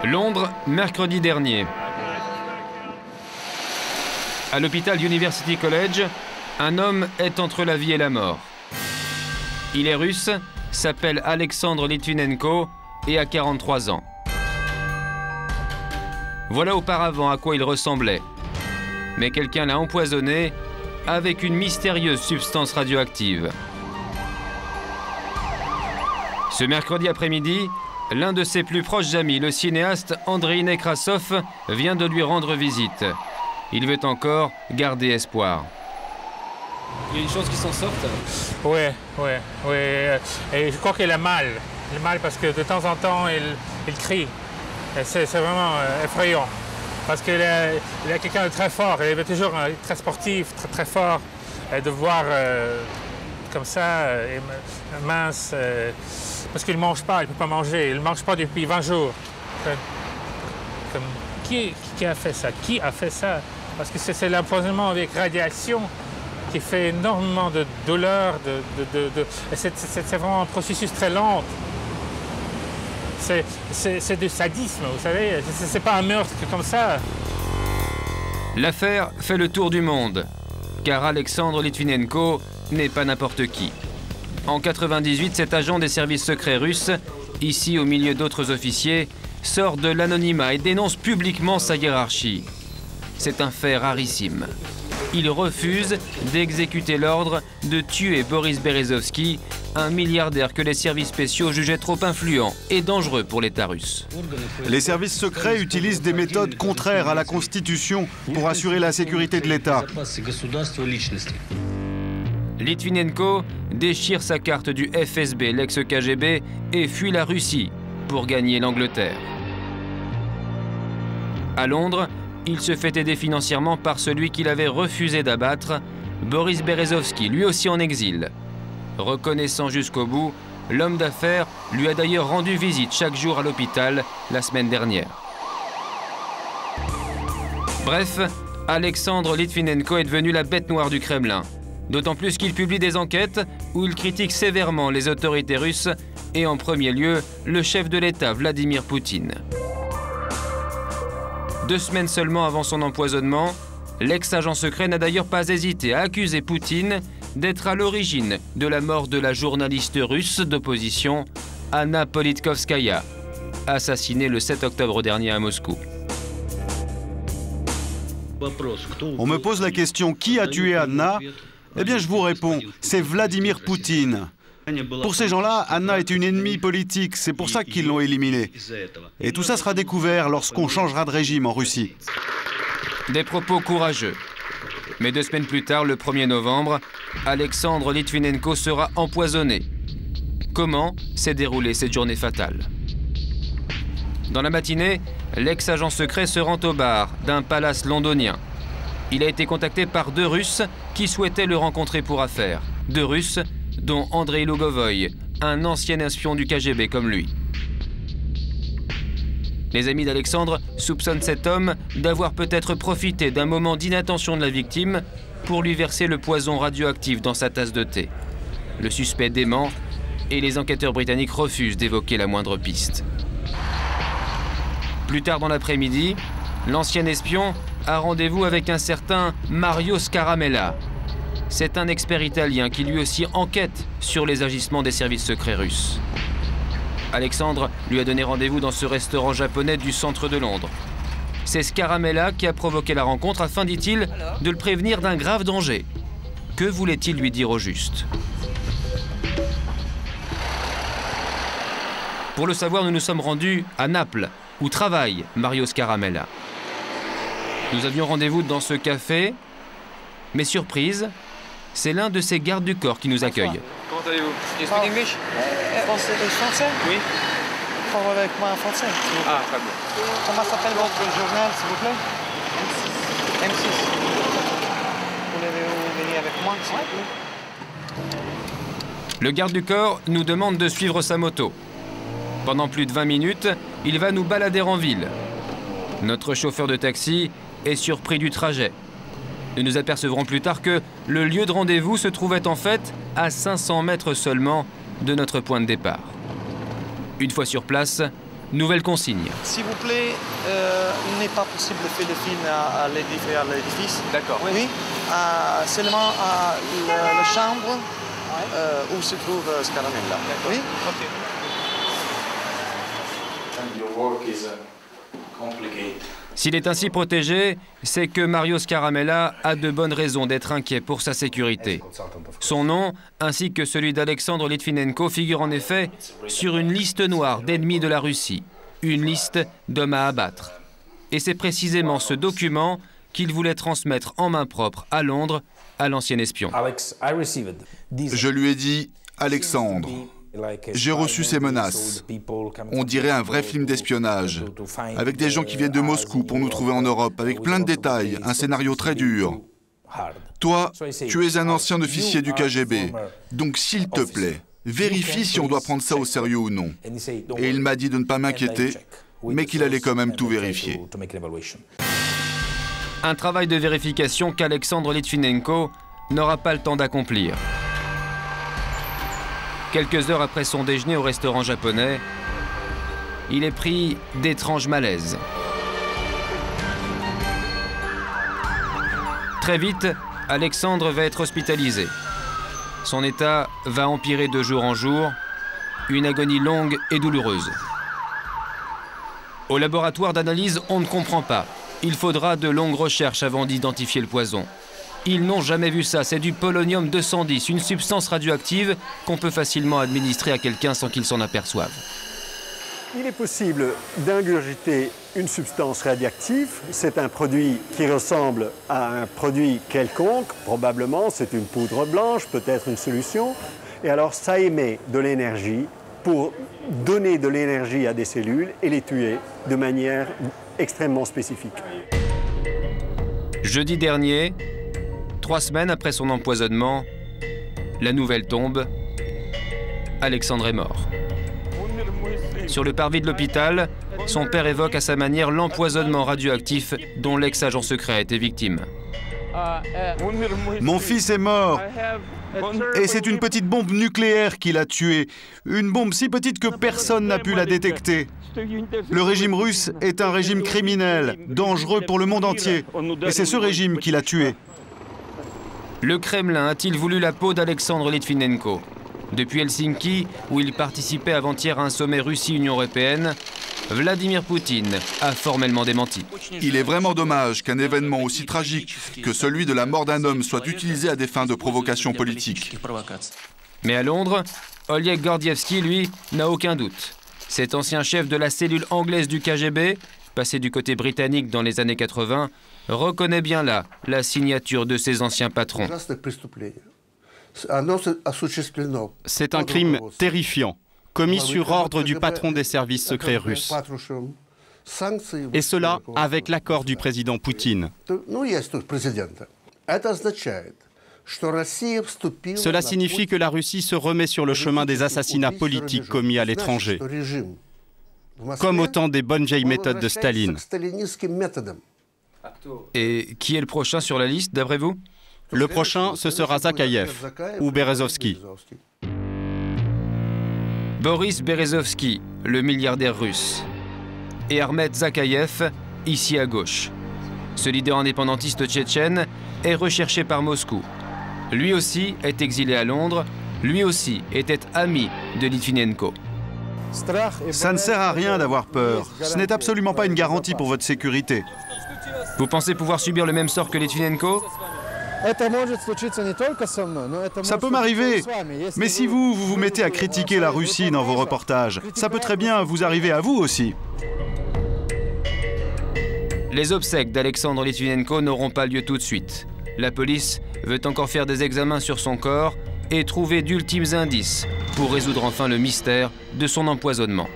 Londres, mercredi dernier. À l'hôpital University College, un homme est entre la vie et la mort. Il est russe, s'appelle Alexandre Litvinenko et a 43 ans. Voilà auparavant à quoi il ressemblait. Mais quelqu'un l'a empoisonné avec une mystérieuse substance radioactive. Ce mercredi après-midi, l'un de ses plus proches amis, le cinéaste Andrei Nekrasov, vient de lui rendre visite. Il veut encore garder espoir. Il y a une chance qu'il s'en sorte? Oui. Et je crois qu'il a mal. Il a mal parce que de temps en temps, il crie. C'est vraiment effrayant. Parce qu'il est quelqu'un de très fort. Il est toujours très sportif, très fort. Et de voir comme ça, mince, parce qu'il ne mange pas, il ne peut pas manger. Il ne mange pas depuis 20 jours. Qui a fait ça? Qui a fait ça? Parce que c'est l'empoisonnement avec radiation qui fait énormément de douleur. C'est vraiment un processus très lent. C'est du sadisme, vous savez. C'est pas un meurtre comme ça. L'affaire fait le tour du monde, car Alexandre Litvinenko n'est pas n'importe qui. En 1998, cet agent des services secrets russes, ici au milieu d'autres officiers, sort de l'anonymat et dénonce publiquement sa hiérarchie. C'est un fait rarissime. Il refuse d'exécuter l'ordre de tuer Boris Berezovsky, un milliardaire que les services spéciaux jugeaient trop influent et dangereux pour l'État russe. Les services secrets utilisent des méthodes contraires à la Constitution pour assurer la sécurité de l'État. Litvinenko déchire sa carte du FSB, l'ex-KGB, et fuit la Russie pour gagner l'Angleterre. À Londres, il se fait aider financièrement par celui qu'il avait refusé d'abattre, Boris Berezovsky, lui aussi en exil. Reconnaissant jusqu'au bout, l'homme d'affaires lui a d'ailleurs rendu visite chaque jour à l'hôpital la semaine dernière. Bref, Alexandre Litvinenko est devenu la bête noire du Kremlin. D'autant plus qu'il publie des enquêtes où il critique sévèrement les autorités russes et en premier lieu le chef de l'État Vladimir Poutine. 2 semaines seulement avant son empoisonnement, l'ex-agent secret n'a d'ailleurs pas hésité à accuser Poutine d'être à l'origine de la mort de la journaliste russe d'opposition Anna Politkovskaya, assassinée le 7 octobre dernier à Moscou. On me pose la question, qui a tué Anna? Eh bien, je vous réponds, c'est Vladimir Poutine. Pour ces gens-là, Anna est une ennemie politique, c'est pour ça qu'ils l'ont éliminée. Et tout ça sera découvert lorsqu'on changera de régime en Russie. Des propos courageux. Mais 2 semaines plus tard, le 1er novembre, Alexandre Litvinenko sera empoisonné. Comment s'est déroulée cette journée fatale? Dans la matinée, l'ex-agent secret se rend au bar d'un palace londonien. Il a été contacté par 2 Russes qui souhaitaient le rencontrer pour affaire. 2 Russes, dont Andrei Lugovoy, un ancien espion du KGB comme lui. Les amis d'Alexandre soupçonnent cet homme d'avoir peut-être profité d'un moment d'inattention de la victime pour lui verser le poison radioactif dans sa tasse de thé. Le suspect dément et les enquêteurs britanniques refusent d'évoquer la moindre piste. Plus tard dans l'après-midi, l'ancien espion a rendez-vous avec un certain Mario Scaramella. C'est un expert italien qui lui aussi enquête sur les agissements des services secrets russes. Alexandre lui a donné rendez-vous dans ce restaurant japonais du centre de Londres. C'est Scaramella qui a provoqué la rencontre afin, dit-il, de le prévenir d'un grave danger. Que voulait-il lui dire au juste? Pour le savoir, nous nous sommes rendus à Naples, où travaille Mario Scaramella. Nous avions rendez-vous dans ce café, mais surprise, c'est l'un de ses gardes du corps qui nous accueille. Comment allez-vous? You speak English? Français? Oui. Parle avec moi en français. Ah, très bien. Comment s'appelle votre journal, s'il vous plaît? M6. Voulez-vous venir avec moi, s'il vous plaît? Le garde du corps nous demande de suivre sa moto. Pendant plus de 20 minutes, il va nous balader en ville. Notre chauffeur de taxi est surpris du trajet. Nous nous apercevrons plus tard que le lieu de rendez-vous se trouvait en fait à 500 mètres seulement de notre point de départ. Une fois sur place, Nouvelle consigne. S'il vous plaît, il n'est pas possible de faire le film à l'édifice. D'accord. Oui. Seulement à la chambre où se trouve Scaramella. Oui. Ok. S'il est ainsi protégé, c'est que Mario Scaramella a de bonnes raisons d'être inquiet pour sa sécurité. Son nom, ainsi que celui d'Alexandre Litvinenko, figurent en effet sur une liste noire d'ennemis de la Russie, une liste d'hommes à abattre. Et c'est précisément ce document qu'il voulait transmettre en main propre à Londres à l'ancien espion. Je lui ai dit, Alexandre, j'ai reçu ces menaces. On dirait un vrai film d'espionnage, avec des gens qui viennent de Moscou pour nous trouver en Europe, avec plein de détails, un scénario très dur. Toi, tu es un ancien officier du KGB, donc s'il te plaît, vérifie si on doit prendre ça au sérieux ou non. Et il m'a dit de ne pas m'inquiéter, mais qu'il allait quand même tout vérifier. Un travail de vérification qu'Alexandre Litvinenko n'aura pas le temps d'accomplir. Quelques heures après son déjeuner au restaurant japonais, il est pris d'étranges malaises. Très vite, Alexandre va être hospitalisé. Son état va empirer de jour en jour, une agonie longue et douloureuse. Au laboratoire d'analyse, on ne comprend pas. Il faudra de longues recherches avant d'identifier le poison. Ils n'ont jamais vu ça, c'est du polonium-210, une substance radioactive qu'on peut facilement administrer à quelqu'un sans qu'il s'en aperçoive. Il est possible d'ingurgiter une substance radioactive. C'est un produit qui ressemble à un produit quelconque. Probablement, c'est une poudre blanche, peut-être une solution. Et alors, ça émet de l'énergie pour donner de l'énergie à des cellules et les tuer de manière extrêmement spécifique. Jeudi dernier, 3 semaines après son empoisonnement, la nouvelle tombe. Alexandre est mort. Sur le parvis de l'hôpital, son père évoque à sa manière l'empoisonnement radioactif dont l'ex-agent secret a été victime. Mon fils est mort. Et c'est une petite bombe nucléaire qui l'a tué. Une bombe si petite que personne n'a pu la détecter. Le régime russe est un régime criminel, dangereux pour le monde entier. Et c'est ce régime qui l'a tué. Le Kremlin a-t-il voulu la peau d'Alexandre Litvinenko? Depuis Helsinki, où il participait avant-hier à un sommet Russie-Union européenne, Vladimir Poutine a formellement démenti. Il est vraiment dommage qu'un événement aussi tragique que celui de la mort d'un homme soit utilisé à des fins de provocation politique. Mais à Londres, Oleg Gordievsky, lui, n'a aucun doute. Cet ancien chef de la cellule anglaise du KGB, passé du côté britannique dans les années 80, reconnaît bien là la signature de ses anciens patrons. C'est un crime terrifiant, commis sur ordre du patron des services secrets russes. Et cela avec l'accord du président Poutine. Cela signifie que la Russie se remet sur le chemin des assassinats politiques commis à l'étranger, comme au temps des bonnes vieilles méthodes de Staline. Et qui est le prochain sur la liste, d'après vous? Le prochain, ce sera Zakaïev ou Berezovski. Boris Berezovski, le milliardaire russe. Et Ahmed Zakaïev, ici à gauche. Ce leader indépendantiste tchétchène est recherché par Moscou. Lui aussi est exilé à Londres. Lui aussi était ami de Litvinenko. Ça ne sert à rien d'avoir peur. Ce n'est absolument pas une garantie pour votre sécurité. Vous pensez pouvoir subir le même sort que Litvinenko? Ça peut m'arriver, mais si vous mettez à critiquer la Russie dans vos reportages, ça peut très bien vous arriver à vous aussi. Les obsèques d'Alexandre Litvinenko n'auront pas lieu tout de suite. La police veut encore faire des examens sur son corps et trouver d'ultimes indices pour résoudre enfin le mystère de son empoisonnement.